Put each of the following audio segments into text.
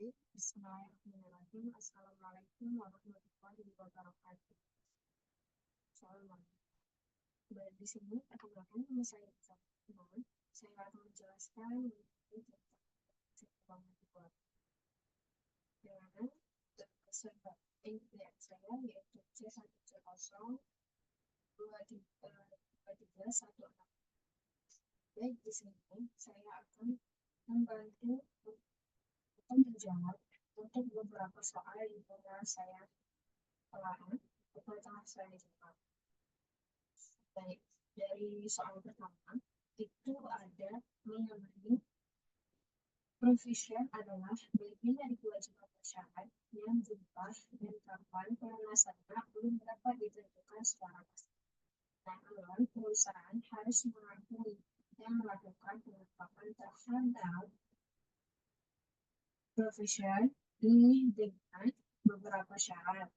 Baik, Bismillahirrahmanirrahim. Assalamualaikum warahmatullahi wabarakatuh. Assalamualaikum. Di sini perkenalkan nama saya Izzah. Saya akan menjelaskan tentang keuangan keluarga. Dengan serba saya yaitu C1C0 2316. Baik, di sini saya akan membantu menjawab untuk beberapa soal yang pernah saya pelajari atau telah saya jawab. Baik, dari soal pertama itu ada mengenai provision adalah bagian dari kewajiban masyarakat yang berubah dan kapan pelunasannya belum dapat ditentukan secara pasti. Namun, perusahaan harus mengakui dan melakukan penetapan terhadap provision ini dengan beberapa syarat.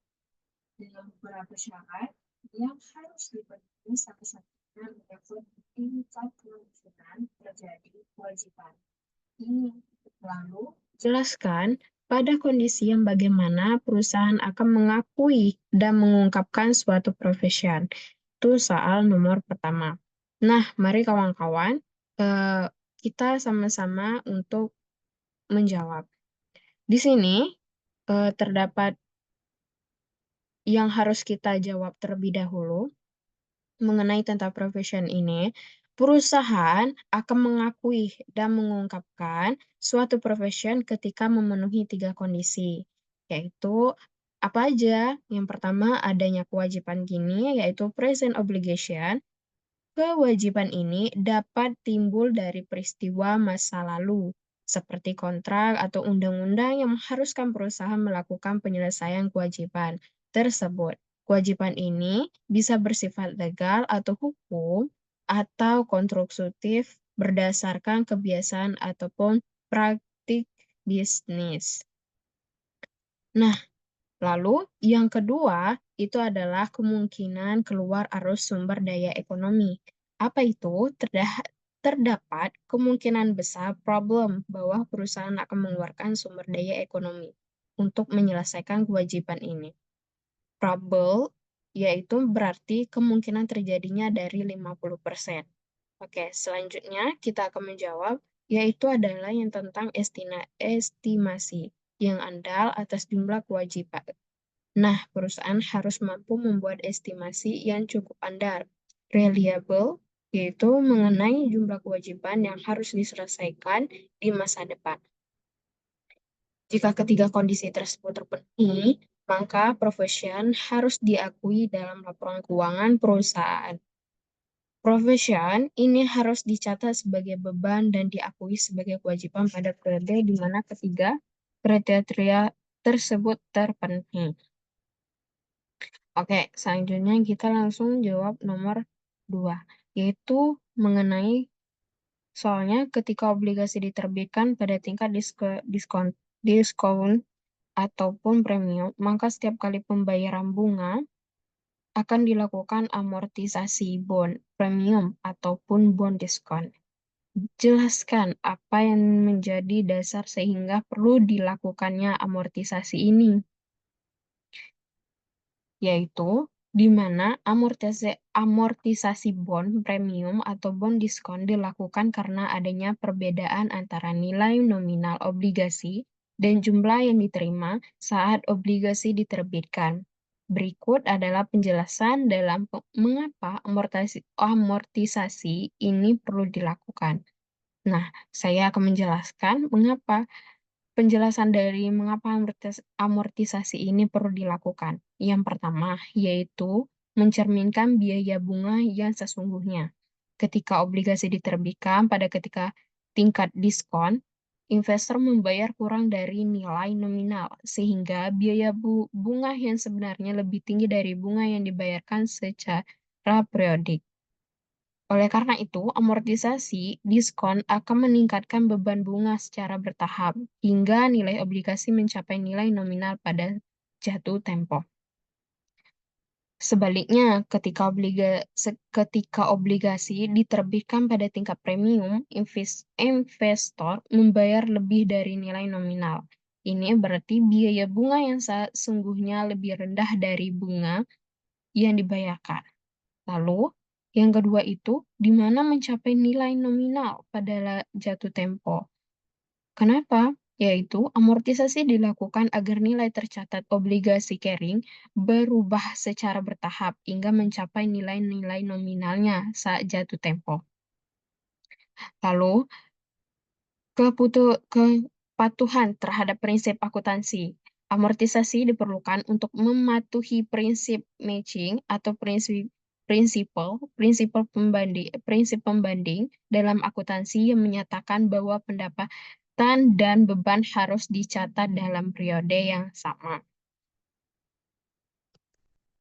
Dengan beberapa syarat yang harus dipenuhi satu-satunya menyangkut tingkat kemungkinan terjadi kewajiban ini. Lalu, jelaskan pada kondisi yang bagaimana perusahaan akan mengakui dan mengungkapkan suatu profession. Itu soal nomor pertama. Nah, mari kawan-kawan, kita sama-sama untuk menjawab. Di sini terdapat yang harus kita jawab terlebih dahulu mengenai tentang profession ini. Perusahaan akan mengakui dan mengungkapkan suatu profession ketika memenuhi 3 kondisi, yaitu apa aja? Yang pertama, adanya kewajiban gini, yaitu present obligation. Kewajiban ini dapat timbul dari peristiwa masa lalu, seperti kontrak atau undang-undang yang mengharuskan perusahaan melakukan penyelesaian kewajiban tersebut. Kewajiban ini bisa bersifat legal atau hukum, atau konstruktif berdasarkan kebiasaan ataupun praktik bisnis. Nah, lalu yang kedua itu adalah kemungkinan keluar arus sumber daya ekonomi. Apa itu? Terdapat kemungkinan besar problem bahwa perusahaan akan mengeluarkan sumber daya ekonomi untuk menyelesaikan kewajiban ini. Probable yaitu berarti kemungkinan terjadinya dari 50%. Oke, selanjutnya kita akan menjawab, yaitu adalah yang tentang estimasi yang andal atas jumlah kewajiban. Nah, perusahaan harus mampu membuat estimasi yang cukup andal, reliable, yaitu mengenai jumlah kewajiban yang harus diselesaikan di masa depan. Jika ketiga kondisi tersebut terpenuhi, maka profession harus diakui dalam laporan keuangan perusahaan. Profession ini harus dicatat sebagai beban dan diakui sebagai kewajiban pada periode di mana ketiga kriteria tersebut terpenuhi. Oke, selanjutnya kita langsung jawab nomor 2, yaitu mengenai soalnya ketika obligasi diterbitkan pada tingkat diskon ataupun premium, maka setiap kali pembayaran bunga akan dilakukan amortisasi bond premium ataupun bond diskon. Jelaskan apa yang menjadi dasar sehingga perlu dilakukannya amortisasi ini, yaitu di mana amortisasi bond premium atau bond diskon dilakukan karena adanya perbedaan antara nilai nominal obligasi dan jumlah yang diterima saat obligasi diterbitkan. Berikut adalah penjelasan dalam mengapa amortisasi ini perlu dilakukan. Nah, saya akan menjelaskan mengapa penjelasan dari mengapa amortisasi ini perlu dilakukan. Yang pertama, yaitu mencerminkan biaya bunga yang sesungguhnya. Ketika obligasi diterbitkan pada ketika tingkat diskon, investor membayar kurang dari nilai nominal, sehingga biaya bunga yang sebenarnya lebih tinggi dari bunga yang dibayarkan secara periodik. Oleh karena itu, amortisasi diskon akan meningkatkan beban bunga secara bertahap hingga nilai obligasi mencapai nilai nominal pada jatuh tempo. Sebaliknya, ketika obligasi diterbitkan pada tingkat premium, investor membayar lebih dari nilai nominal. Ini berarti biaya bunga yang sesungguhnya lebih rendah dari bunga yang dibayarkan. Lalu, yang kedua itu, di mana mencapai nilai nominal pada jatuh tempo. Kenapa? Yaitu amortisasi dilakukan agar nilai tercatat obligasi carrying berubah secara bertahap hingga mencapai nilai-nilai nominalnya saat jatuh tempo. Lalu, kepatuhan terhadap prinsip akuntansi. Amortisasi diperlukan untuk mematuhi prinsip matching atau prinsip pembanding dalam akuntansi yang menyatakan bahwa pendapatan dan beban harus dicatat dalam periode yang sama.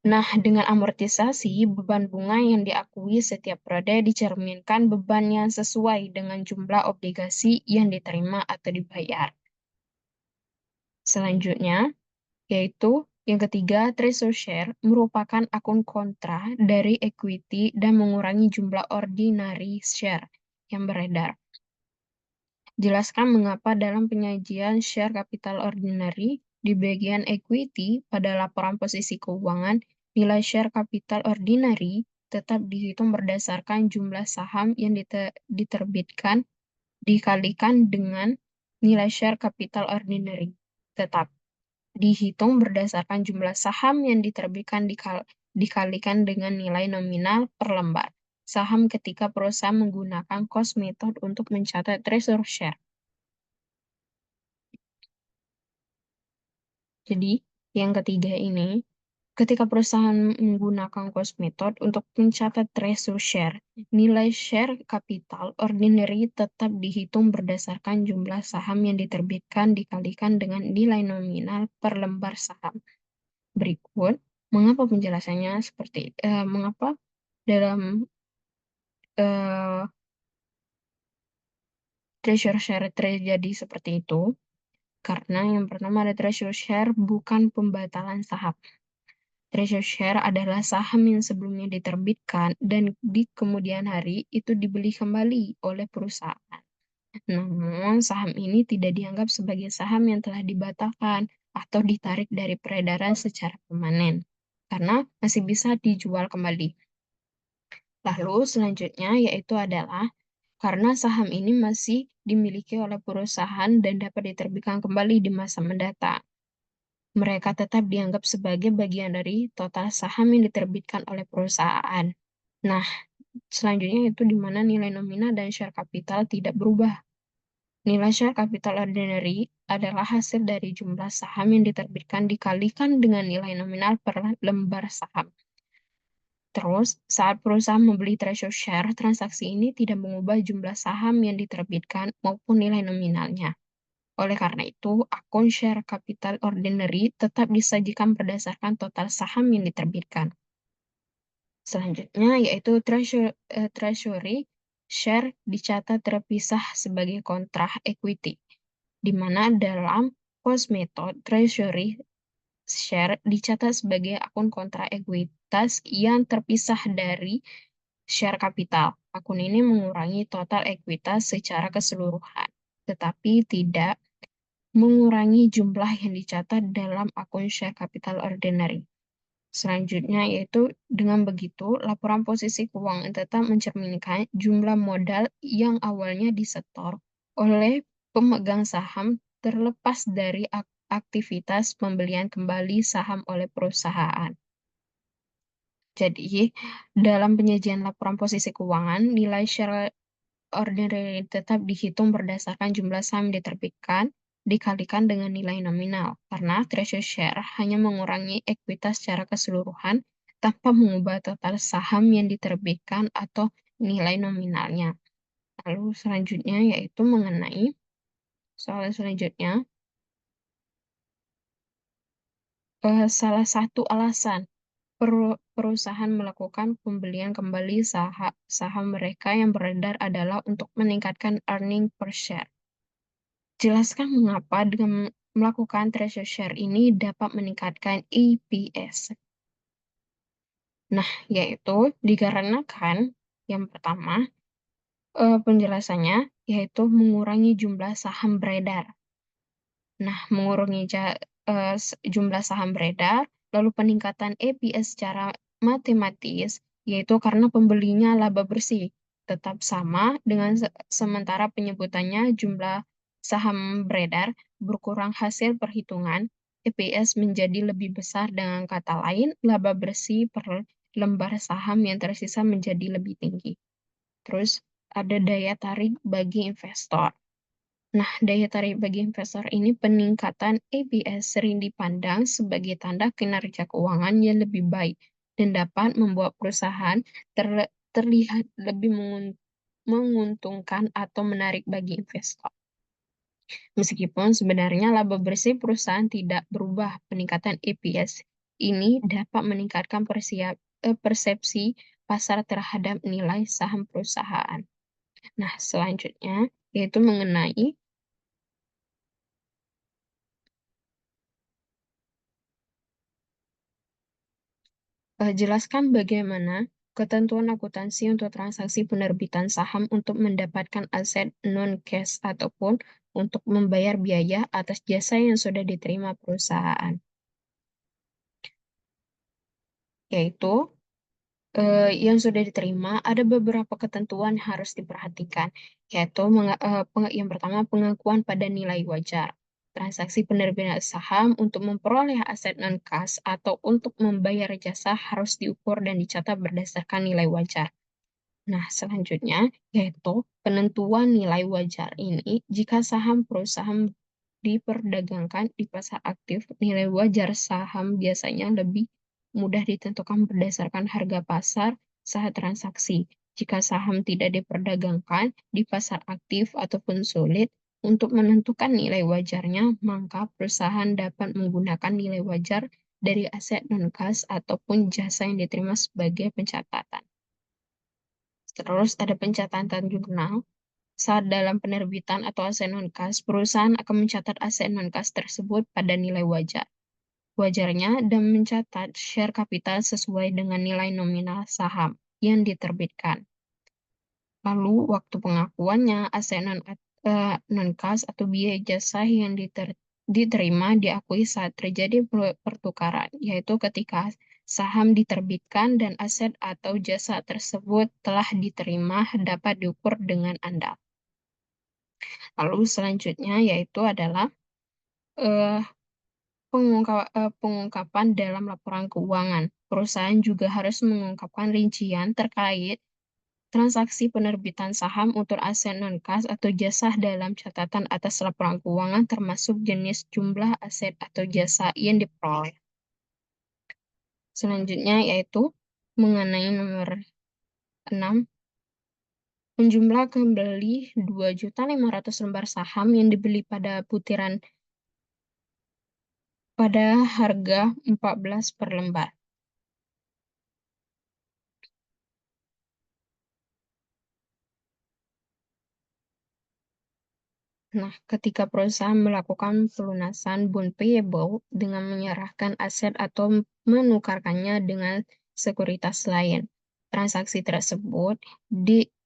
Nah, dengan amortisasi, beban bunga yang diakui setiap periode dicerminkan beban yang sesuai dengan jumlah obligasi yang diterima atau dibayar. Selanjutnya, yaitu yang ketiga, treasury share merupakan akun kontra dari equity dan mengurangi jumlah ordinary share yang beredar. Jelaskan mengapa dalam penyajian share capital ordinary di bagian equity pada laporan posisi keuangan, nilai share capital ordinary tetap dihitung berdasarkan jumlah saham yang diterbitkan dikalikan dengan nilai share capital ordinary. Tetap dihitung berdasarkan jumlah saham yang diterbitkan dikalikan dengan nilai nominal per lembar saham ketika perusahaan menggunakan cost method untuk mencatat treasury share. Jadi, yang ketiga ini, ketika perusahaan menggunakan cost method untuk mencatat treasury share, nilai share capital ordinary tetap dihitung berdasarkan jumlah saham yang diterbitkan dikalikan dengan nilai nominal per lembar saham. Berikut, mengapa penjelasannya mengapa dalam uh, treasury share terjadi seperti itu? Karena yang pertama ada treasury share bukan pembatalan saham. Treasury share adalah saham yang sebelumnya diterbitkan dan di kemudian hari itu dibeli kembali oleh perusahaan. Namun, saham ini tidak dianggap sebagai saham yang telah dibatalkan atau ditarik dari peredaran secara permanen, karena masih bisa dijual kembali. Lalu selanjutnya yaitu adalah karena saham ini masih dimiliki oleh perusahaan dan dapat diterbitkan kembali di masa mendatang. Mereka tetap dianggap sebagai bagian dari total saham yang diterbitkan oleh perusahaan. Nah, selanjutnya itu di mana nilai nominal dan share capital tidak berubah. Nilai share capital ordinary adalah hasil dari jumlah saham yang diterbitkan dikalikan dengan nilai nominal per lembar saham. Terus, saat perusahaan membeli treasury share, transaksi ini tidak mengubah jumlah saham yang diterbitkan maupun nilai nominalnya. Oleh karena itu, akun share capital ordinary tetap disajikan berdasarkan total saham yang diterbitkan. Selanjutnya, yaitu treasury share dicatat terpisah sebagai kontra equity, di mana dalam cost method treasury share dicatat sebagai akun kontra ekuitas yang terpisah dari share capital. Akun ini mengurangi total ekuitas secara keseluruhan, tetapi tidak mengurangi jumlah yang dicatat dalam akun share capital ordinary. Selanjutnya yaitu dengan begitu, laporan posisi keuangan tetap mencerminkan jumlah modal yang awalnya disetor oleh pemegang saham terlepas dari aktivitas pembelian kembali saham oleh perusahaan. Jadi, dalam penyajian laporan posisi keuangan, nilai share ordinary tetap dihitung berdasarkan jumlah saham yang diterbitkan dikalikan dengan nilai nominal, karena treasury share hanya mengurangi ekuitas secara keseluruhan tanpa mengubah total saham yang diterbitkan atau nilai nominalnya. Lalu selanjutnya yaitu mengenai soal selanjutnya, salah satu alasan perusahaan melakukan pembelian kembali saham mereka yang beredar adalah untuk meningkatkan earning per share. Jelaskan mengapa dengan melakukan treasury share ini dapat meningkatkan EPS. Nah, yaitu dikarenakan yang pertama, penjelasannya yaitu mengurangi jumlah saham beredar. Nah, mengurangi jumlah saham beredar, lalu peningkatan EPS secara matematis, yaitu karena pembelinya laba bersih, tetap sama dengan sementara penyebutannya jumlah saham beredar berkurang hasil perhitungan, EPS menjadi lebih besar, dengan kata lain, laba bersih per lembar saham yang tersisa menjadi lebih tinggi. Terus ada daya tarik bagi investor. Nah, daya tarik bagi investor ini peningkatan EPS sering dipandang sebagai tanda kinerja keuangan yang lebih baik dan dapat membuat perusahaan terlihat lebih menguntungkan atau menarik bagi investor. Meskipun sebenarnya laba bersih perusahaan tidak berubah, peningkatan EPS ini dapat meningkatkan persepsi pasar terhadap nilai saham perusahaan. Nah, selanjutnya yaitu mengenai jelaskan bagaimana ketentuan akuntansi untuk transaksi penerbitan saham untuk mendapatkan aset non-cash ataupun untuk membayar biaya atas jasa yang sudah diterima perusahaan. Yaitu yang sudah diterima, ada beberapa ketentuan yang harus diperhatikan, yaitu yang pertama, pengakuan pada nilai wajar. Transaksi penerbitan saham untuk memperoleh aset non-cash atau untuk membayar jasa harus diukur dan dicatat berdasarkan nilai wajar. Nah, selanjutnya yaitu penentuan nilai wajar ini. Jika saham perusahaan diperdagangkan di pasar aktif, nilai wajar saham biasanya lebih mudah ditentukan berdasarkan harga pasar saat transaksi. Jika saham tidak diperdagangkan di pasar aktif ataupun sulit untuk menentukan nilai wajarnya, maka perusahaan dapat menggunakan nilai wajar dari aset non-cash ataupun jasa yang diterima sebagai pencatatan. Terus ada pencatatan jurnal. Saat dalam penerbitan atau aset non-cash, perusahaan akan mencatat aset non-cash tersebut pada nilai wajar. Wajarnya dan mencatat share capital sesuai dengan nilai nominal saham yang diterbitkan. Lalu waktu pengakuannya, aset non-cash atau biaya jasa yang diterima diakui saat terjadi pertukaran, yaitu ketika saham diterbitkan dan aset atau jasa tersebut telah diterima dapat diukur dengan andal. Lalu selanjutnya yaitu adalah eh, pengungkapan dalam laporan keuangan. Perusahaan juga harus mengungkapkan rincian terkait transaksi penerbitan saham untuk aset non-cash atau jasa dalam catatan atas laporan keuangan, termasuk jenis, jumlah aset atau jasa yang diperoleh. Selanjutnya yaitu mengenai nomor 6, menjumlah kembali 2.500.000 lembar saham yang dibeli pada putiran pada harga 14 per lembar. Nah, ketika perusahaan melakukan pelunasan bond payable dengan menyerahkan aset atau menukarkannya dengan sekuritas lain, transaksi tersebut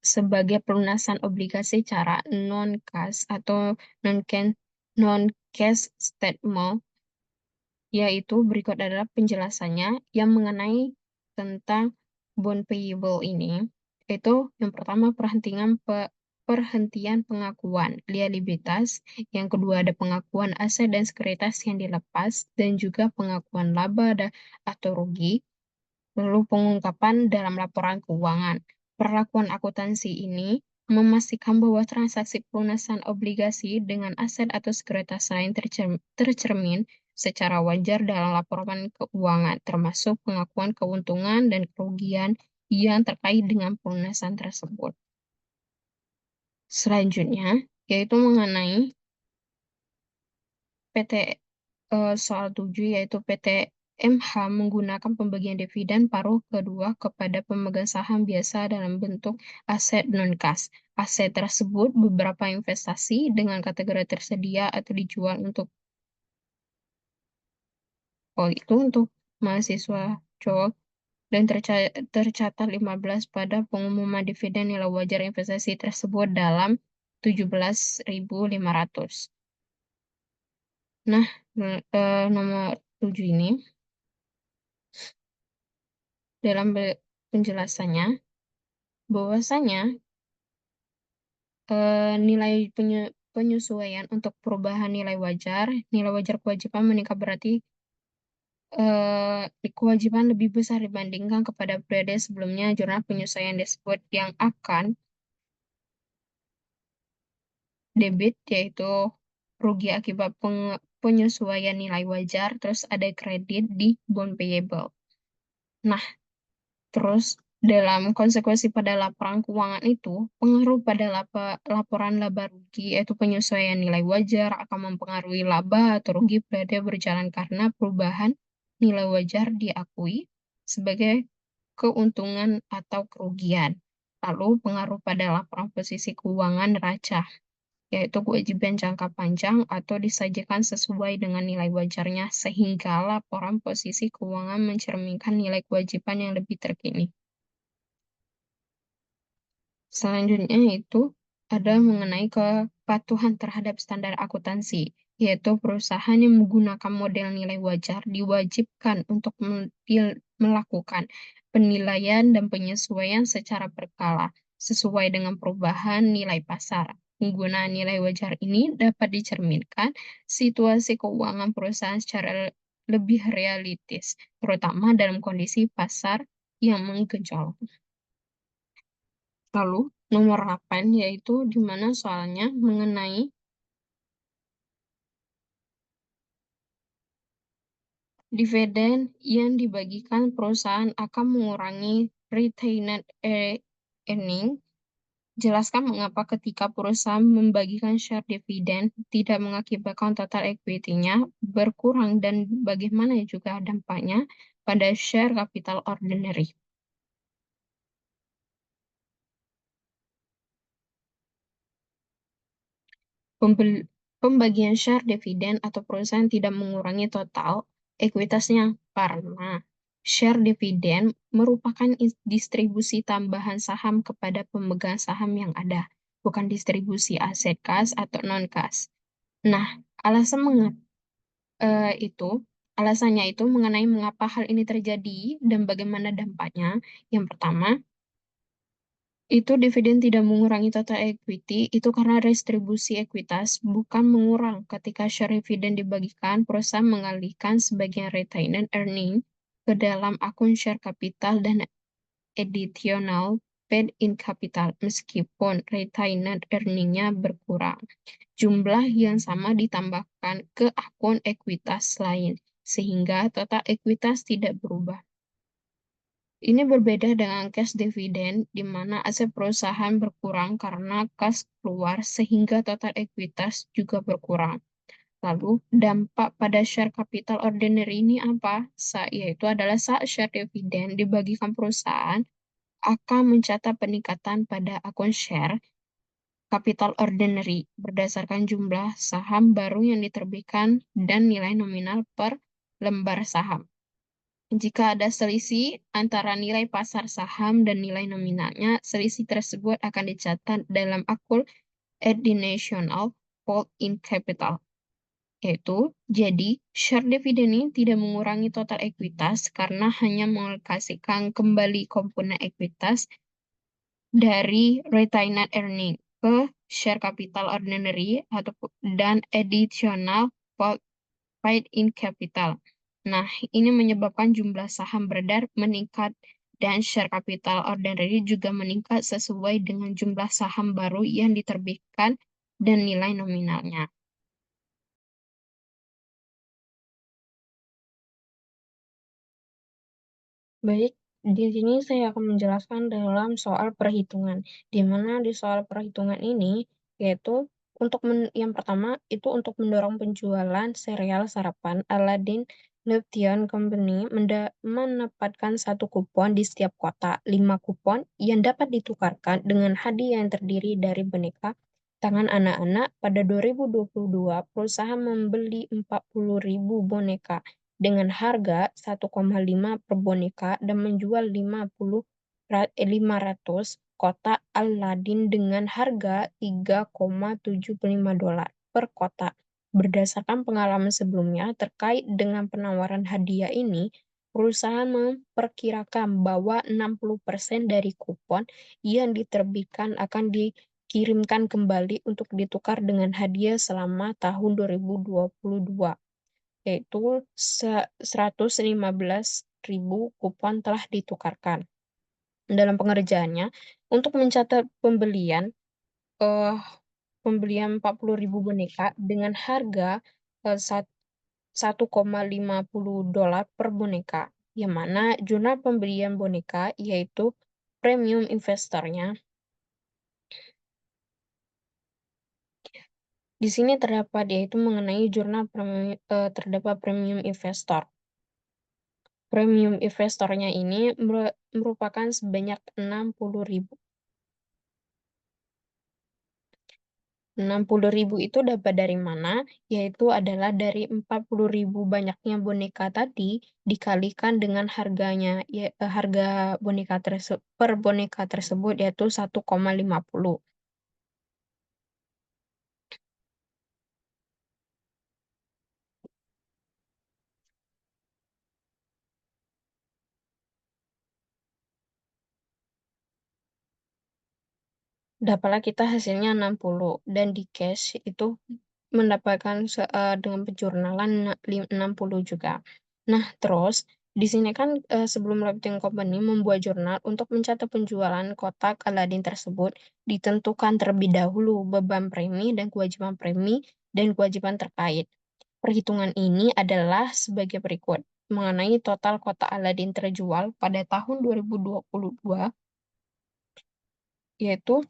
sebagai pelunasan obligasi cara non-cash atau non-cash statement, yaitu berikut adalah penjelasannya yang mengenai tentang bond payable ini, yaitu yang pertama perhentian pengakuan liabilitas, yang kedua ada pengakuan aset dan sekuritas yang dilepas, dan juga pengakuan laba atau rugi, lalu pengungkapan dalam laporan keuangan. Perlakuan akuntansi ini memastikan bahwa transaksi pelunasan obligasi dengan aset atau sekuritas lain tercermin secara wajar dalam laporan keuangan, termasuk pengakuan keuntungan dan kerugian yang terkait dengan pelunasan tersebut. Selanjutnya, yaitu mengenai PT soal 7, yaitu PT MH menggunakan pembagian dividen paruh kedua kepada pemegang saham biasa dalam bentuk aset non-cash. Aset tersebut beberapa investasi dengan kategori tersedia atau dijual untuk itu untuk mahasiswa cowok, dan tercatat 15 pada pengumuman dividen nilai wajar investasi tersebut dalam 17.500. Nah, nomor 7 ini dalam penjelasannya bahwasanya nilai penyesuaian untuk perubahan nilai wajar kewajiban meningkat berarti kewajiban lebih besar dibandingkan kepada periode sebelumnya. Jurnal penyesuaian disebut yang akan debit yaitu rugi akibat penyesuaian nilai wajar, terus ada kredit di bond payable. Nah, terus dalam konsekuensi pada laporan keuangan itu, pengaruh pada laporan laba rugi yaitu penyesuaian nilai wajar akan mempengaruhi laba atau rugi periode berjalan karena perubahan nilai wajar diakui sebagai keuntungan atau kerugian. Lalu pengaruh pada laporan posisi keuangan neraca yaitu kewajiban jangka panjang atau disajikan sesuai dengan nilai wajarnya sehingga laporan posisi keuangan mencerminkan nilai kewajiban yang lebih terkini. Selanjutnya itu ada mengenai kepatuhan terhadap standar akuntansi, yaitu perusahaan yang menggunakan model nilai wajar diwajibkan untuk melakukan penilaian dan penyesuaian secara berkala sesuai dengan perubahan nilai pasar. Penggunaan nilai wajar ini dapat dicerminkan situasi keuangan perusahaan secara lebih realistis, terutama dalam kondisi pasar yang menggenjot. Lalu, nomor 8 yaitu di mana soalnya mengenai dividen yang dibagikan perusahaan akan mengurangi retained earning. Jelaskan mengapa ketika perusahaan membagikan share dividen tidak mengakibatkan total equity-nya berkurang dan bagaimana juga dampaknya pada share capital ordinary. Pembagian share dividen atau perusahaan tidak mengurangi total ekuitasnya karena share dividen merupakan distribusi tambahan saham kepada pemegang saham yang ada, bukan distribusi aset kas atau non-kas. Nah, alasan itu, alasannya itu mengenai mengapa hal ini terjadi dan bagaimana dampaknya. Yang pertama, itu dividen tidak mengurangi total equity, itu karena restribusi ekuitas bukan mengurang. Ketika share dividen dibagikan, perusahaan mengalihkan sebagian retained earning ke dalam akun share capital dan additional paid in capital, meskipun retained earning-nya berkurang. Jumlah yang sama ditambahkan ke akun ekuitas lain, sehingga total ekuitas tidak berubah. Ini berbeda dengan cash dividend, di mana aset perusahaan berkurang karena kas keluar sehingga total ekuitas juga berkurang. Lalu, dampak pada share capital ordinary ini apa? Yaitu adalah saat share dividend dibagikan perusahaan akan mencatat peningkatan pada akun share capital ordinary berdasarkan jumlah saham baru yang diterbitkan dan nilai nominal per lembar saham. Jika ada selisih antara nilai pasar saham dan nilai nominalnya, selisih tersebut akan dicatat dalam akun additional paid in capital. Yaitu, jadi share dividend ini tidak mengurangi total ekuitas karena hanya mengalokasikan kembali komponen ekuitas dari retained earning ke share capital ordinary dan additional paid in capital. Nah, ini menyebabkan jumlah saham beredar meningkat dan share capital ordinary juga meningkat sesuai dengan jumlah saham baru yang diterbitkan dan nilai nominalnya. Baik, di sini saya akan menjelaskan dalam soal perhitungan. Di mana di soal perhitungan ini, yaitu yang pertama itu untuk mendorong penjualan serial sarapan Aladdin Leviathan Company menempatkan 1 kupon di setiap kota, 5 kupon yang dapat ditukarkan dengan hadiah yang terdiri dari boneka tangan anak-anak. Pada 2022, perusahaan membeli 40.000 boneka dengan harga 1,5 per boneka dan menjual 500 kotak Aladdin dengan harga $3,75 per kotak. Berdasarkan pengalaman sebelumnya terkait dengan penawaran hadiah ini, perusahaan memperkirakan bahwa 60% dari kupon yang diterbitkan akan dikirimkan kembali untuk ditukar dengan hadiah selama tahun 2022, yaitu 115.000 kupon telah ditukarkan. Dalam pengerjaannya, untuk mencatat eh, pembelian 40.000 boneka dengan harga eh, sat- $1,50 per boneka, yang mana jurnal pembelian boneka yaitu premium investornya. Di sini terdapat yaitu mengenai jurnal terdapat premium investor. Premium investornya ini merupakan sebanyak 60.000. 60.000 itu dapat dari mana? Yaitu adalah dari 40.000 banyaknya boneka tadi dikalikan dengan harganya, harga boneka per boneka tersebut yaitu 1,50. Dapatlah kita hasilnya 60 dan di cash itu mendapatkan dengan penjurnalan 60 juga. Nah, terus di sini kan sebelum Lighting Company membuat jurnal untuk mencatat penjualan kotak Aladin tersebut, ditentukan terlebih dahulu beban premi dan kewajiban terkait. Perhitungan ini adalah sebagai berikut. Mengenai total kotak Aladin terjual pada tahun 2022, yaitu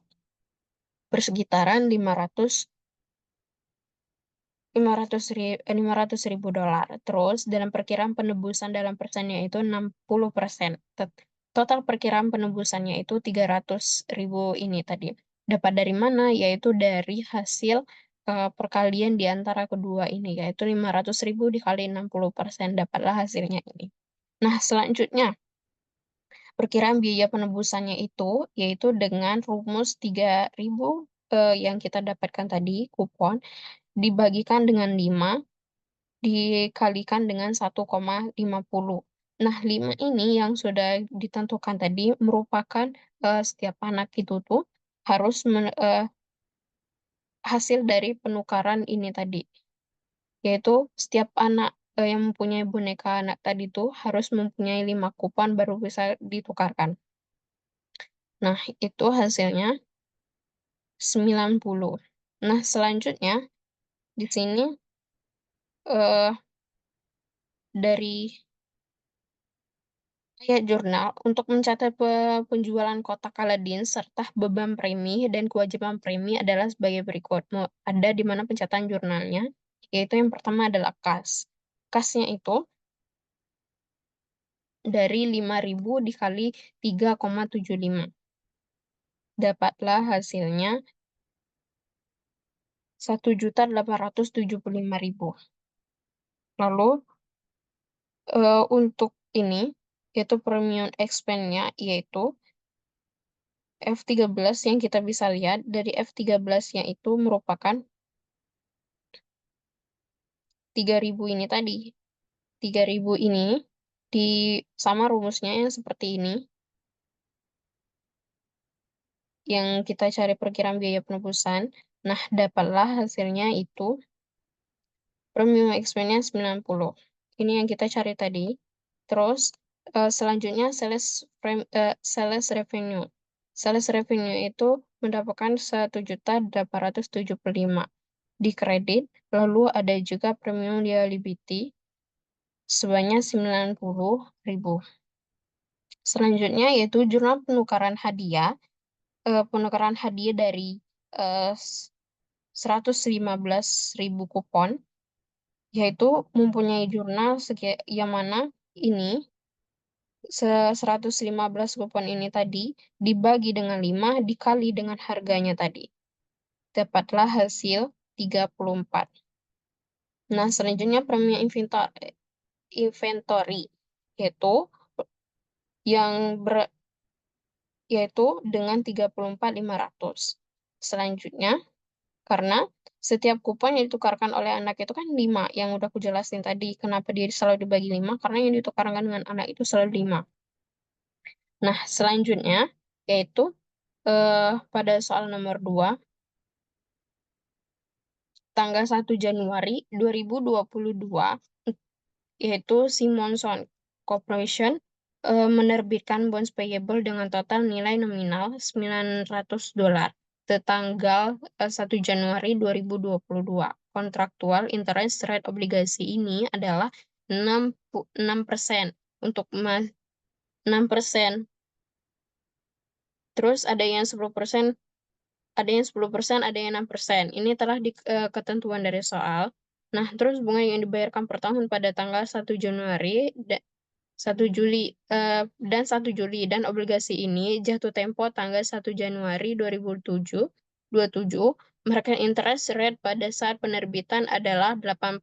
bersekitaran 500 ribu dolar. Terus dalam perkiraan penebusan dalam persennya itu 60%. Total perkiraan penebusannya itu 300 ribu ini tadi. Dapat dari mana? Yaitu dari hasil perkalian di antara kedua ini, yaitu 500 ribu dikali 60%. Dapatlah hasilnya ini. Nah, selanjutnya perkiraan biaya penebusannya itu yaitu dengan rumus 3.000 yang kita dapatkan tadi, kupon, dibagikan dengan 5, dikalikan dengan 1,50. Nah, 5 ini yang sudah ditentukan tadi merupakan setiap anak itu tuh harus hasil dari penukaran ini tadi. Yaitu setiap anak yang mempunyai boneka anak tadi tuh harus mempunyai 5 kupon baru bisa ditukarkan. Nah, itu hasilnya 90. Nah, selanjutnya di sini eh, dari kayak jurnal untuk mencatat penjualan kotak Aladin serta beban premi dan kewajiban premi adalah sebagai berikut. Ada di mana pencatatan jurnalnya, yaitu yang pertama adalah kas. Kasnya itu dari 5.000 dikali 3,75. Dapatlah hasilnya 1.875.000. Lalu untuk ini, yaitu premium expense-nya, yaitu F13 yang kita bisa lihat dari F13-nya itu merupakan 3.000 ini tadi. 3.000 ini di sama rumusnya yang seperti ini. Yang kita cari perkiraan biaya penebusan. Nah, dapatlah hasilnya itu premium expense-nya 90. Ini yang kita cari tadi. Terus selanjutnya sales revenue. Sales revenue itu mendapatkan 1.875 di kredit, lalu ada juga premium liability sebanyak 90.000. Selanjutnya yaitu jurnal penukaran hadiah dari 115.000 kupon, yaitu mempunyai jurnal yang mana ini 115 kupon ini tadi dibagi dengan 5 dikali dengan harganya tadi. Dapatlah hasil 34. Nah, selanjutnya premium inventory yaitu yang yaitu dengan 34.500. Selanjutnya, karena setiap kupon yang ditukarkan oleh anak itu kan 5, yang udah aku jelasin tadi. Kenapa dia selalu dibagi 5? Karena yang ditukarkan dengan anak itu selalu 5. Nah, selanjutnya yaitu pada soal nomor 2, tanggal 1 Januari 2022, yaitu Simonson Corporation menerbitkan bonds payable dengan total nilai nominal $900 tanggal 1 Januari 2022. Kontraktual interest rate obligasi ini adalah 6%. Untuk 6%. Terus ada yang 10%, ada yang 10%, ada yang 6%. Ini telah di ketentuan dari soal. Nah, terus bunga yang dibayarkan per tahun pada tanggal 1 Januari 1 Juli dan 1 Juli, dan obligasi ini jatuh tempo tanggal 1 Januari 2027. Market interest rate pada saat penerbitan adalah 8%.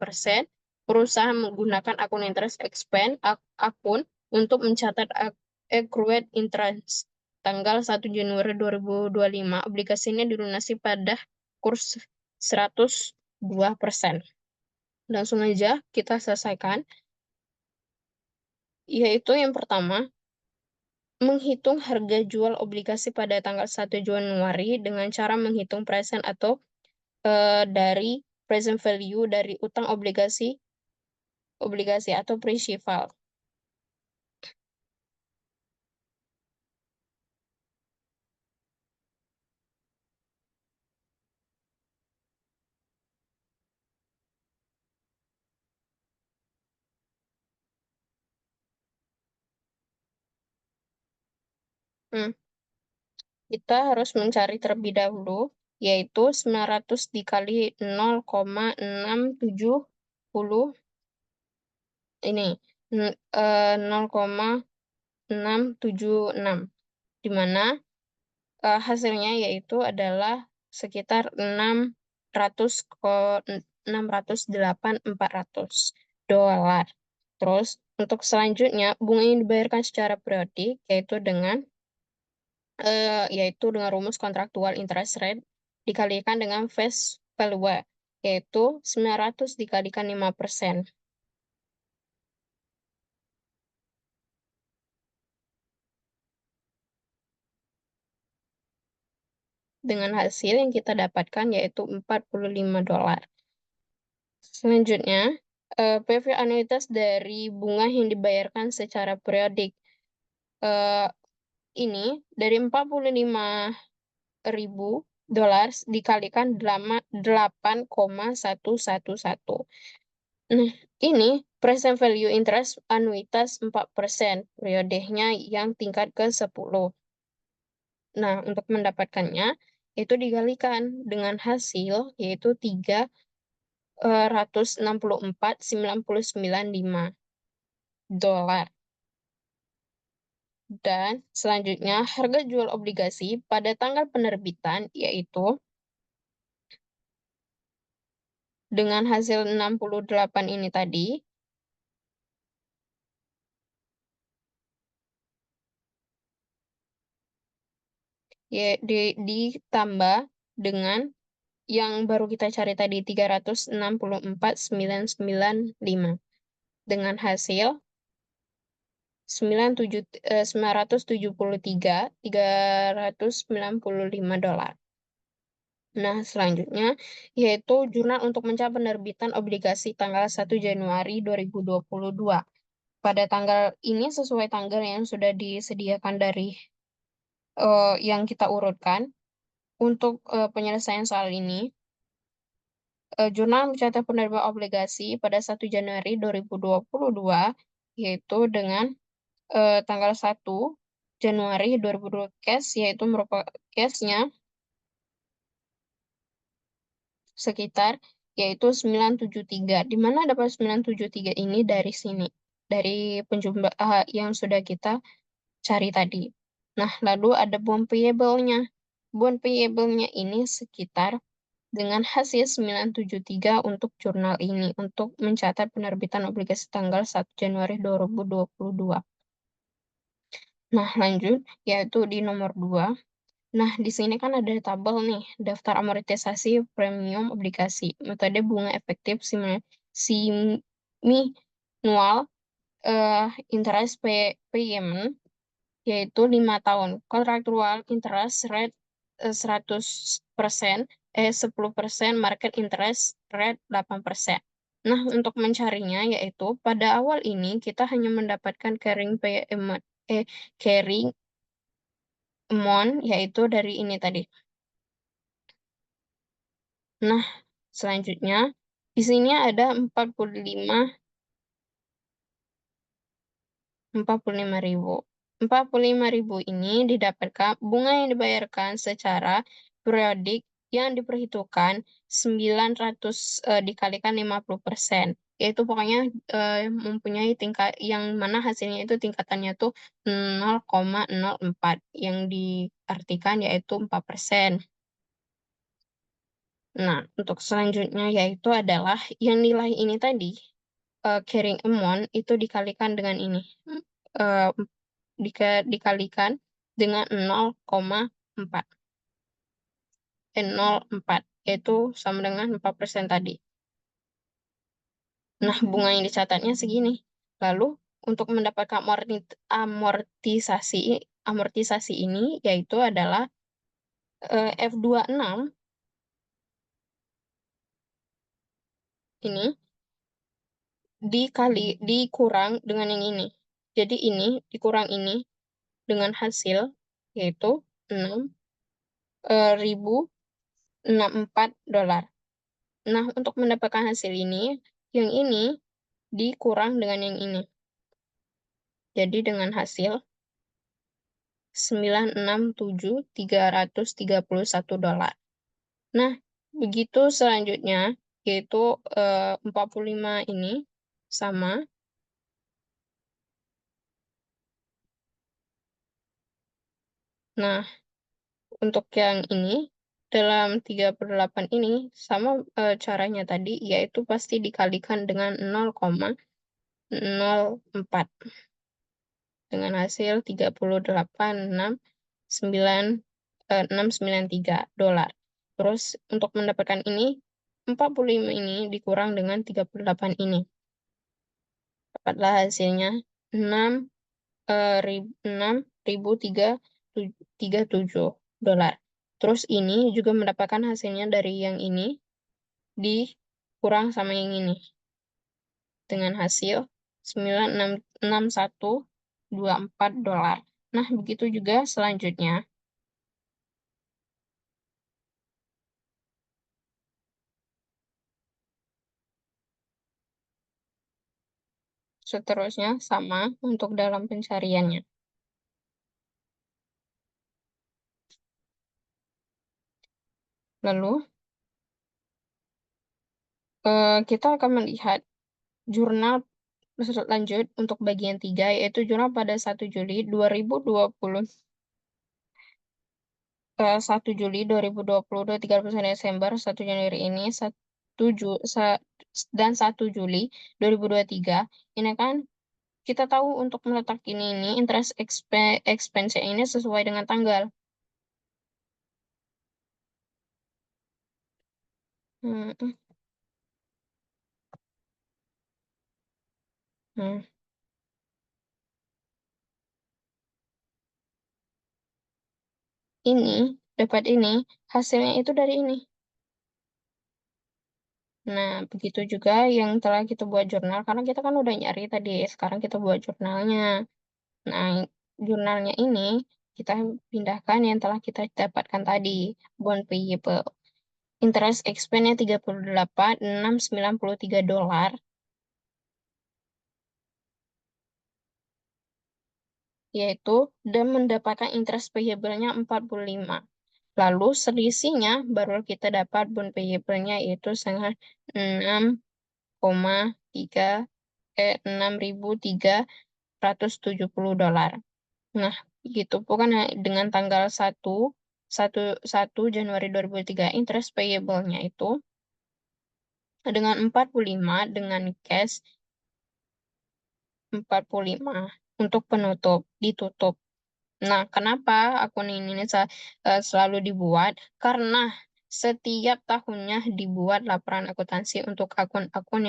Perusahaan menggunakan akun interest expense akun untuk mencatat accrued interest. Tanggal 1 Januari 2025, obligasi ini dilunasi pada kurs 102%. Langsung aja kita selesaikan. Yaitu yang pertama, menghitung harga jual obligasi pada tanggal 1 Januari dengan cara menghitung present atau dari present value dari utang obligasi atau principal. Hmm. Kita harus mencari terlebih dahulu, yaitu 900 dikali 0,670 ini 0,676, di mana hasilnya yaitu adalah sekitar 608.400 dolar. Terus untuk selanjutnya bunga yang dibayarkan secara periodik yaitu dengan rumus kontraktual interest rate dikalikan dengan face value, yaitu 900 dikalikan 5%. Dengan hasil yang kita dapatkan yaitu $45. Selanjutnya, PV anuitas dari bunga yang dibayarkan secara periodik. Ini dari $45.000 dikalikan 8,111. Nah, ini present value interest anuitas 4%, periodenya yang tingkat ke-10. Nah, untuk mendapatkannya, itu dikalikan dengan hasil, yaitu 364,995 dolar. Dan selanjutnya, harga jual obligasi pada tanggal penerbitan, yaitu dengan hasil 68 ini tadi, ditambah dengan yang baru kita cari tadi 364,995 dengan hasil 973.395 dolar. Nah, selanjutnya yaitu jurnal untuk mencapai penerbitan obligasi tanggal 1 Januari 2022. Pada tanggal ini sesuai tanggal yang sudah disediakan dari yang kita urutkan. Untuk penyelesaian soal ini, jurnal mencatat penerbitan obligasi pada 1 Januari 2022, yaitu dengan tanggal 1 Januari 2022 cash, yaitu merupakan cashnya sekitar yaitu 973. Di mana dapat 973 ini dari sini, dari penjumlah yang sudah kita cari tadi. Nah, lalu ada bond payable-nya. Bond payable-nya ini sekitar dengan hasil 973 untuk jurnal ini, untuk mencatat penerbitan obligasi tanggal 1 Januari 2022. Nah, lanjut, yaitu di nomor 2, Nah, di sini kan ada tabel nih, daftar amortisasi premium obligasi, metode bunga efektif siminual interest payment, yaitu 5 tahun. Contractual interest rate 100%, 10%, market interest rate 8%. Nah, untuk mencarinya yaitu pada awal ini kita hanya mendapatkan carrying amount yaitu dari ini tadi. Nah, selanjutnya di sini ada 45.000. 45.000 ini didapatkan bunga yang dibayarkan secara periodik yang diperhitungkan 900 dikalikan 50%. Yaitu pokoknya mempunyai tingkat yang mana hasilnya itu tingkatannya tuh 0,04 yang diartikan yaitu 4%. Nah, untuk selanjutnya yaitu adalah yang nilai ini tadi, carrying amount itu dikalikan dengan ini. Eh, dikalikan dengan 0,4. 0,4, yaitu sama dengan 4% tadi. Nah, bunga yang dicatatnya segini. Lalu, untuk mendapatkan amortisasi ini, yaitu adalah F26 ini dikurang dengan yang ini. Jadi ini dikurang ini dengan hasil yaitu 6.064 dolar. Nah, untuk mendapatkan hasil ini, yang ini dikurang dengan yang ini. Jadi dengan hasil 967.331 dolar. Nah, begitu selanjutnya, yaitu 45 ini sama. Nah, untuk yang ini, dalam 38 ini, sama caranya tadi, yaitu pasti dikalikan dengan 0,04. Dengan hasil 38.693 dolar. Terus untuk mendapatkan ini, 45 ini dikurang dengan 38 ini. Dapatlah hasilnya 6.037 dolar. Terus ini juga mendapatkan hasilnya dari yang ini dikurang sama yang ini. Dengan hasil 96124 dolar. Nah, begitu juga selanjutnya. Seterusnya sama untuk dalam pencariannya. Lalu, kita akan melihat jurnal lanjut untuk bagian 3, yaitu jurnal pada 1 Juli 2020. 1 Juli 2020, 31 Desember, 1 Januari ini, 1 Juli 2023. Ini kan kita tahu untuk meletak ini interest expense ini sesuai dengan tanggal. Hmm. Hmm. Ini, dapat ini, hasilnya itu dari ini. Nah, begitu juga yang telah kita buat jurnal, karena kita kan udah nyari tadi, sekarang kita buat jurnalnya. Nah, jurnalnya ini kita pindahkan yang telah kita dapatkan tadi, bond payable. Interest expense-nya 38.693 dolar, yaitu dan mendapatkan interest payable-nya 45. Lalu selisihnya baru kita dapat bond payable-nya yaitu setengah 6,370 dolar. Nah, gitu. Bukan dengan tanggal 1 Januari 2003 interest payable-nya itu dengan 45 dengan cash 45 untuk ditutup. Nah, kenapa akun ini selalu dibuat? Karena setiap tahunnya dibuat laporan akuntansi untuk akun-akun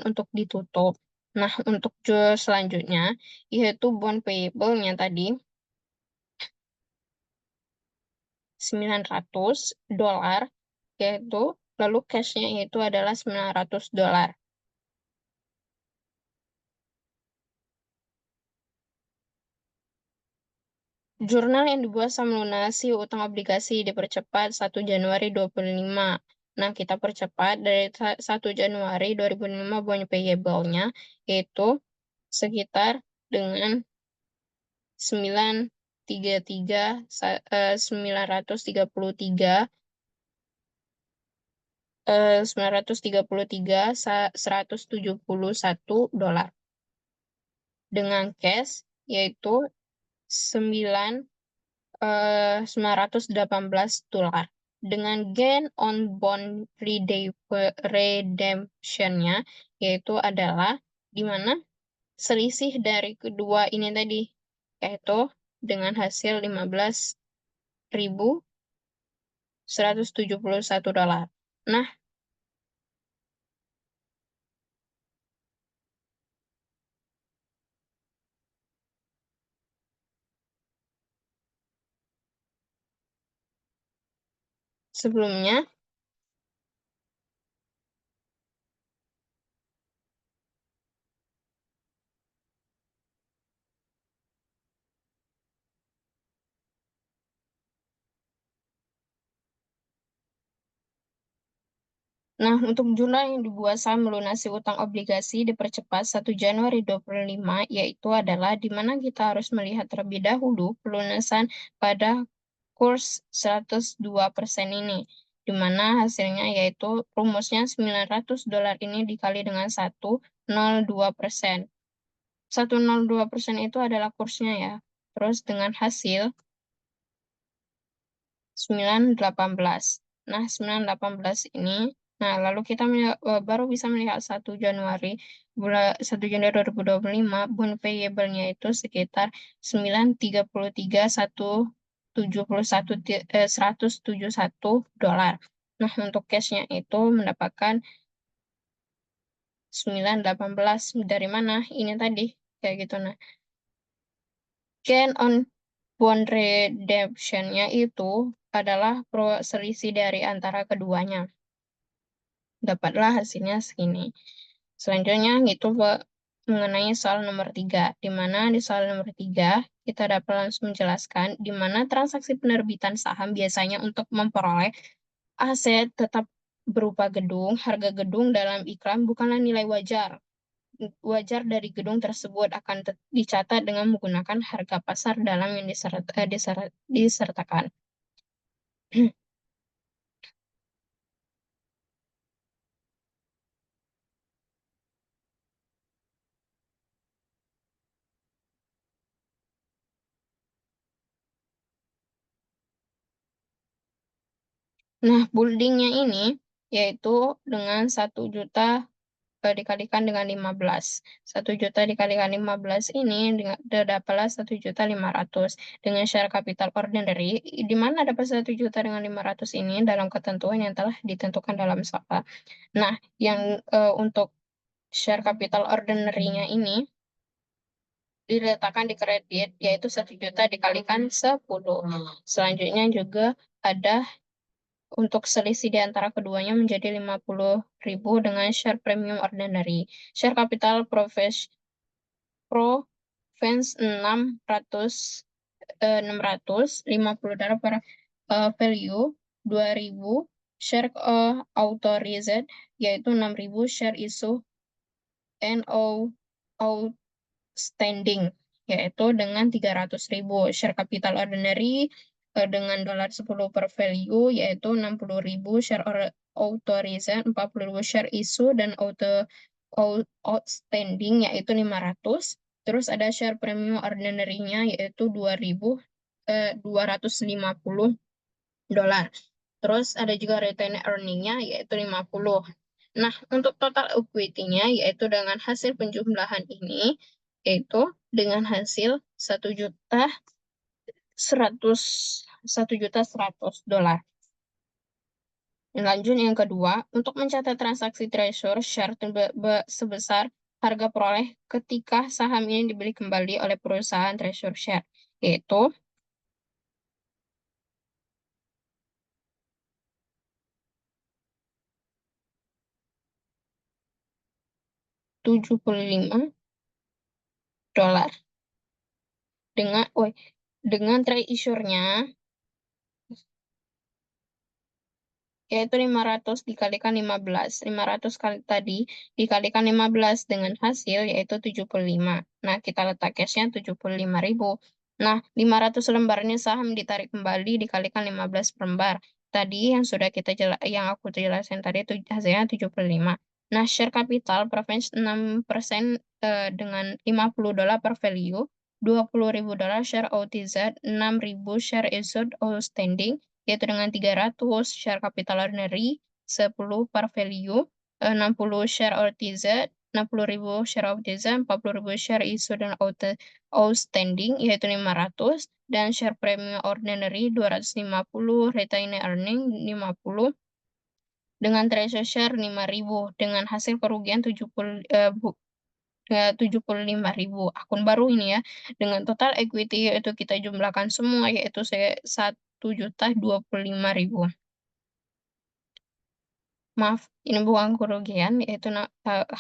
untuk ditutup. Nah, untuk selanjutnya yaitu bond payable-nya tadi $900, yaitu lalu cash-nya itu adalah $900. Jurnal yang dibuat sama melunasi utang obligasi dipercepat 1 Januari 2025. Nah, kita percepat dari 1 Januari 2005 bond payable-nya yaitu sekitar dengan 171 dengan cash yaitu 918 dengan gain on bond redemption-nya yaitu adalah di mana selisih dari kedua ini tadi yaitu dengan hasil $15.171. Nah, sebelumnya Nah, untuk jurnal yang dibuat saat melunasi utang obligasi dipercepat 1 Januari 2025, yaitu adalah di mana kita harus melihat terlebih dahulu pelunasan pada kurs 102% ini, di mana hasilnya yaitu rumusnya $900 ini dikali dengan 102%. 102% itu adalah kursnya ya. Terus dengan hasil 918. Nah, 918 ini, nah lalu kita baru bisa melihat 1 Januari 2025 bond payable-nya itu sekitar 171 Nah, untuk cash-nya itu mendapatkan 918 dari mana? Ini tadi kayak gitu. Nah, gain on bond redemption-nya itu adalah selisih dari antara keduanya. Dapatlah hasilnya segini. Selanjutnya itu mengenai soal nomor 3, di mana di soal nomor 3 kita dapat langsung menjelaskan di mana transaksi penerbitan saham biasanya untuk memperoleh aset tetap berupa gedung, harga gedung dalam iklan bukanlah nilai wajar. Wajar dari gedung tersebut akan dicatat dengan menggunakan harga pasar dalam yang disertakan. Nah, buildingnya ini yaitu dengan 1 juta dikalikan dengan 15. 1 juta dikalikan 15 ini dapatlah 1.500.000 dengan share capital ordinary. Di mana dapat 1 juta dengan 500 ini dalam ketentuan yang telah ditentukan dalam soal. Nah, yang untuk share capital ordinary-nya ini diletakkan di kredit yaitu 1 juta dikalikan 10. Selanjutnya juga ada untuk selisih di antara keduanya menjadi 50.000 dengan share premium ordinary. Share capital Provence 650 per value 2.000 share authorized yaitu 6.000 share issue and outstanding yaitu dengan 300.000 share capital ordinary dengan $10 per value yaitu 60.000 share authorized, 40.000 share issue dan outstanding yaitu 500. Terus ada share premium ordinary-nya yaitu 250 Terus ada juga retained earning-nya yaitu 50. Nah, untuk total equity-nya yaitu dengan hasil penjumlahan ini yaitu dengan hasil $1.100.000. Lanjut yang kedua, untuk mencatat transaksi treasury share sebesar harga peroleh ketika saham ini dibeli kembali oleh perusahaan treasury share, yaitu 75 dolar. Dengan treasure-nya yaitu 500 dikalikan 15. 500 kali tadi dikalikan 15 dengan hasil yaitu 75. Nah, kita letak cashnya 75.000. Nah, 500 lembar ini saham ditarik kembali dikalikan 15 per lembar. Tadi yang aku jelasin tadi itu hasilnya 75. Nah, share capital preference 6% dengan $50 per value, $20.000 share OTZ, 6.000 share issued outstanding, yaitu dengan 300 share capital ordinary, 10 per value, 60 share OTZ, 60.000 share OTZ, 40.000 share issued dan outstanding, yaitu 500, dan share premium ordinary 250, retained earning 50, dengan treasury share 5.000, dengan hasil kerugian 75.000. Akun baru ini ya, dengan total equity yaitu kita jumlahkan semua yaitu 1.025.000. Maaf, ini bukan kerugian, yaitu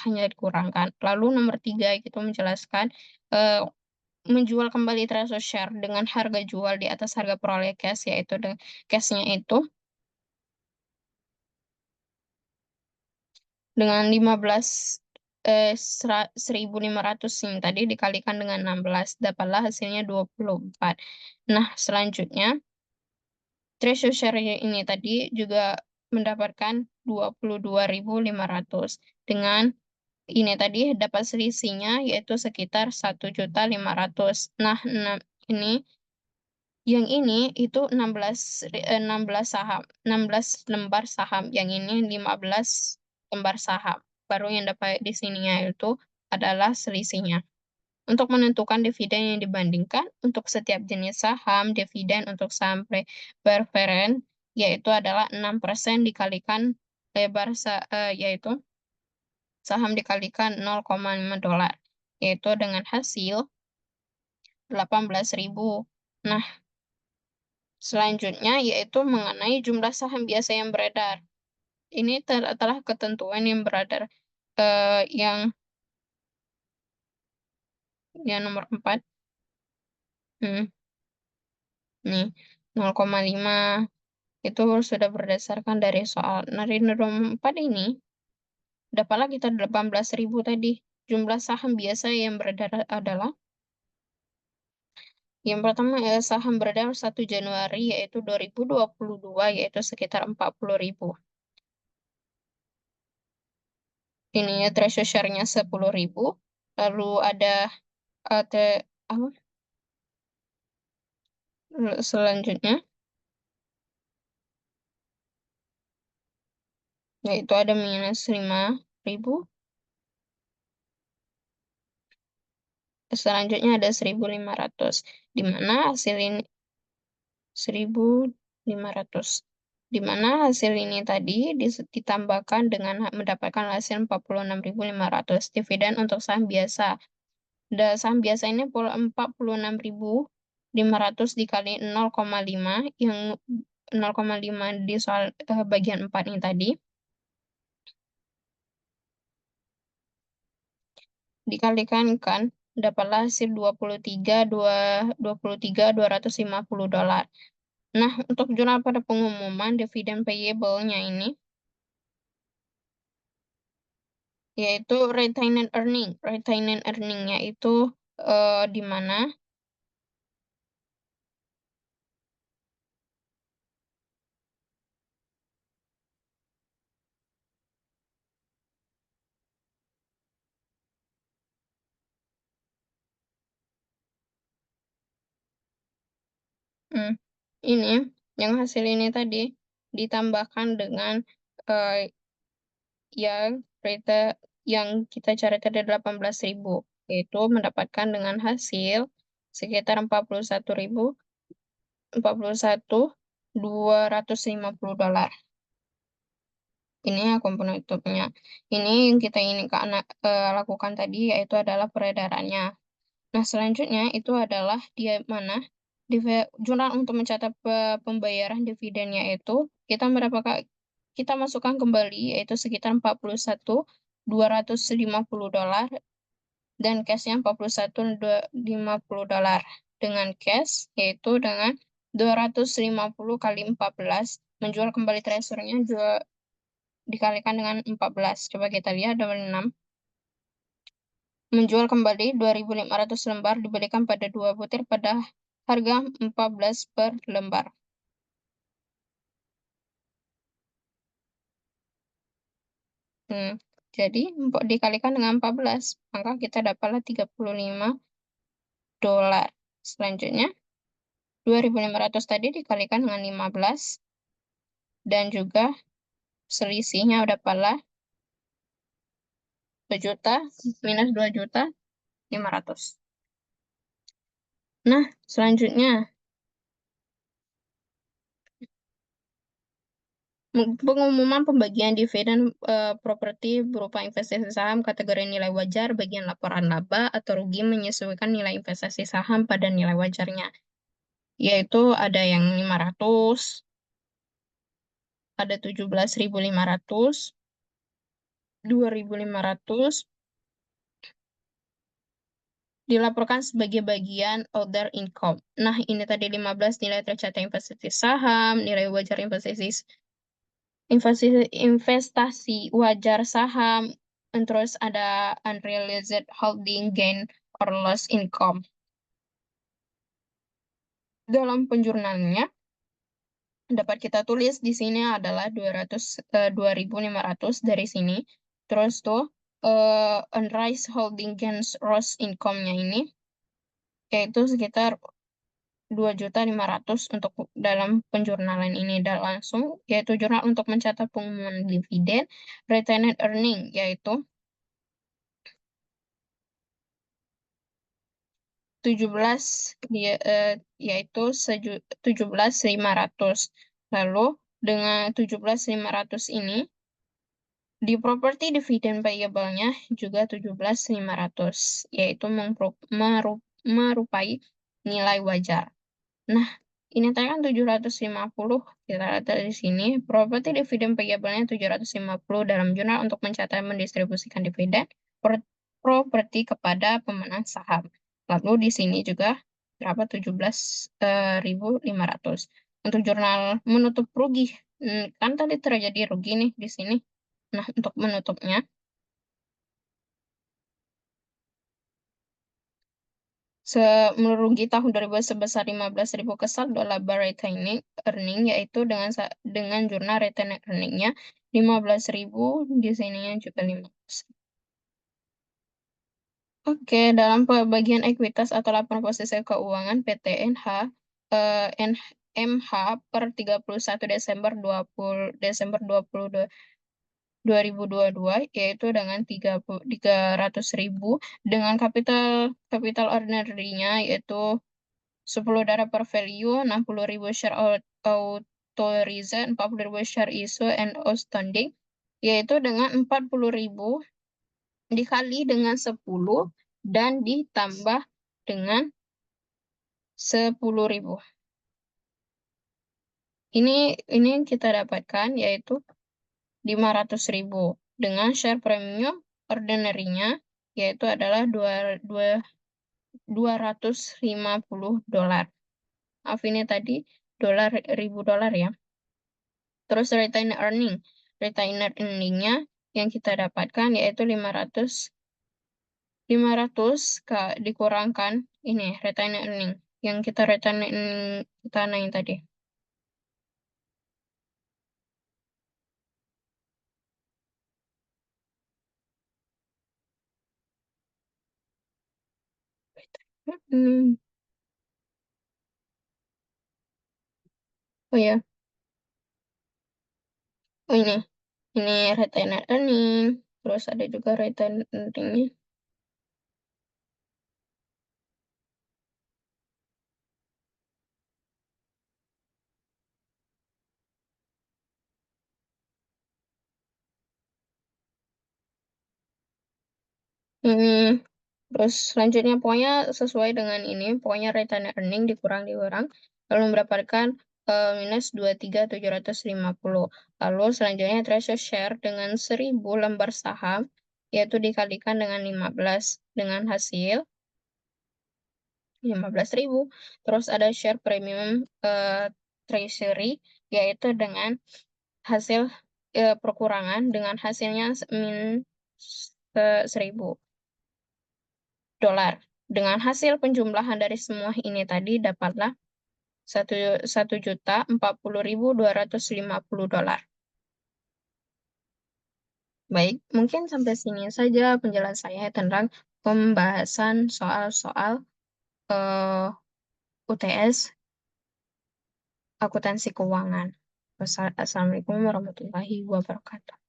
hanya dikurangkan. Lalu nomor 3 itu menjelaskan menjual kembali treasury share dengan harga jual di atas harga peroleh cash, yaitu cashnya itu dengan 1.500 yang tadi dikalikan dengan 16, dapatlah hasilnya 24. Nah, selanjutnya treasury share ini tadi juga mendapatkan 22.500 dengan ini tadi dapat selisihnya yaitu sekitar 1.500.000. Nah, ini yang ini itu 16 saham, 16 lembar saham. Yang ini 15 lembar saham. Baru yang dapat di sininya itu adalah selisihnya. Untuk menentukan dividen yang dibandingkan, untuk setiap jenis saham, dividen untuk saham preferen yaitu adalah 6% dikalikan yaitu saham dikalikan 0,5 dolar, yaitu dengan hasil 18.000. Nah, selanjutnya yaitu mengenai jumlah saham biasa yang beredar. Ini telah ketentuan yang beredar yang nomor 4. Nih, 0,5 itu sudah berdasarkan dari soal. Nah, dari nomor 4 ini dapatlah kita 18.000 tadi. Jumlah saham biasa yang beredar adalah yang pertama saham beredar 1 Januari yaitu 2022 yaitu sekitar 40.000. Ini ya treasury share-nya 10.000. Lalu ada selanjutnya yaitu ada minus 5.000. Selanjutnya ada 1.500, di mana hasil ini 1.500, di mana hasil ini tadi ditambahkan dengan mendapatkan hasil 46.500 dividen untuk saham biasa. Dan saham biasa ini 46.500 dikali 0,5 yang 0,5 di soal bagian 4 ini tadi dikalikan kan dapatlah hasil 23.250 dolar. Nah, untuk jurnal pada pengumuman dividen payable-nya ini yaitu retained earning. Retained earning-nya itu di mana ini yang hasil ini tadi ditambahkan dengan yang kita cari tadi 18.000. yaitu mendapatkan dengan hasil sekitar 41.250 dolar. Ini ya komponen tutupnya. Ini yang kita ingin lakukan tadi yaitu adalah peredarannya. Nah, selanjutnya itu adalah dia mana jurnal untuk mencatat pembayaran dividennya itu kita masukkan kembali yaitu sekitar 41.250 dolar dan cashnya 41.250 dolar. Dengan cash yaitu dengan 250 kali 14 menjual kembali treasurnya juga dikalikan dengan 14. Coba kita lihat double 6. Menjual kembali 2.500 lembar dibelikan pada 2 butir pada harga 14 per lembar. Jadi dikalikan dengan 14, maka kita dapatlah 35 dolar. Selanjutnya, 2.500 tadi dikalikan dengan 15, dan juga selisihnya dapatlah 2 juta minus 2.500.000. Nah, selanjutnya, pengumuman pembagian dividen properti berupa investasi saham kategori nilai wajar bagian laporan laba atau rugi menyesuaikan nilai investasi saham pada nilai wajarnya. Yaitu ada yang 500, ada 17.500, 2.500, dilaporkan sebagai bagian other income. Nah, ini tadi 15 nilai tercatat investasi saham, nilai wajar investasi wajar saham, terus ada unrealized holding gain or loss income. Dalam penjurnalnya dapat kita tulis di sini adalah 2.500 dari sini. Terus tuh unrealized holding gains loss income-nya ini yaitu sekitar 2.500.000 untuk dalam penjurnalan ini dan langsung yaitu jurnal untuk mencatat pengumuman dividen retained earning yaitu 17 yaitu 17.500. Lalu dengan 17.500 ini di property dividen payable-nya juga 17.500 yaitu merupai nilai wajar. Nah, ini tadi kan 750, kita lihat di sini, property dividend payable-nya 750 dalam jurnal untuk mencatat mendistribusikan dividen properti kepada pemenang saham. Lalu di sini juga berapa 17.500. Untuk jurnal menutup rugi, kan tadi terjadi rugi nih di sini. Nah, untuk menutupnya, merugi tahun 2000 sebesar 15.000 ke saldo laba retaining earning yaitu dengan jurnal retaining earningnya 15.000 di sininya juga 15. Oke, dalam pembagian ekuitas atau laporan posisi keuangan PTNH MH per 31 Desember 2022 yaitu dengan 300.000 dengan kapital ordinary-nya yaitu 10 darah per value, 60.000 share authorized, 40.000 share issue and outstanding, yaitu dengan 40.000 dikali dengan 10 dan ditambah dengan 10.000. Ini yang kita dapatkan yaitu 500.000 dengan share premium ordinary-nya yaitu adalah 250 dolar. Maaf ini tadi ribu dolar ya. Terus retained earning-nya yang kita dapatkan yaitu 500 dikurangkan ini retained earning yang kita retained earning kita naik tadi. Hmm. Oh ya, oh ini retained earning, terus ada juga retained earning-nya. Terus selanjutnya pokoknya sesuai dengan ini, pokoknya retained earning dikurang, lalu mendapatkan minus 23.750. Lalu selanjutnya treasury share dengan 1.000 lembar saham, yaitu dikalikan dengan 15 dengan hasil 15.000. Terus ada share premium treasury, yaitu dengan hasil perkurangan dengan hasilnya min 1.000 dolar. Dengan hasil penjumlahan dari semua ini tadi dapatlah 1.040.250 dolar. Baik, mungkin sampai sini saja penjelasan saya tentang pembahasan soal-soal UTS akuntansi keuangan. Assalamualaikum warahmatullahi wabarakatuh.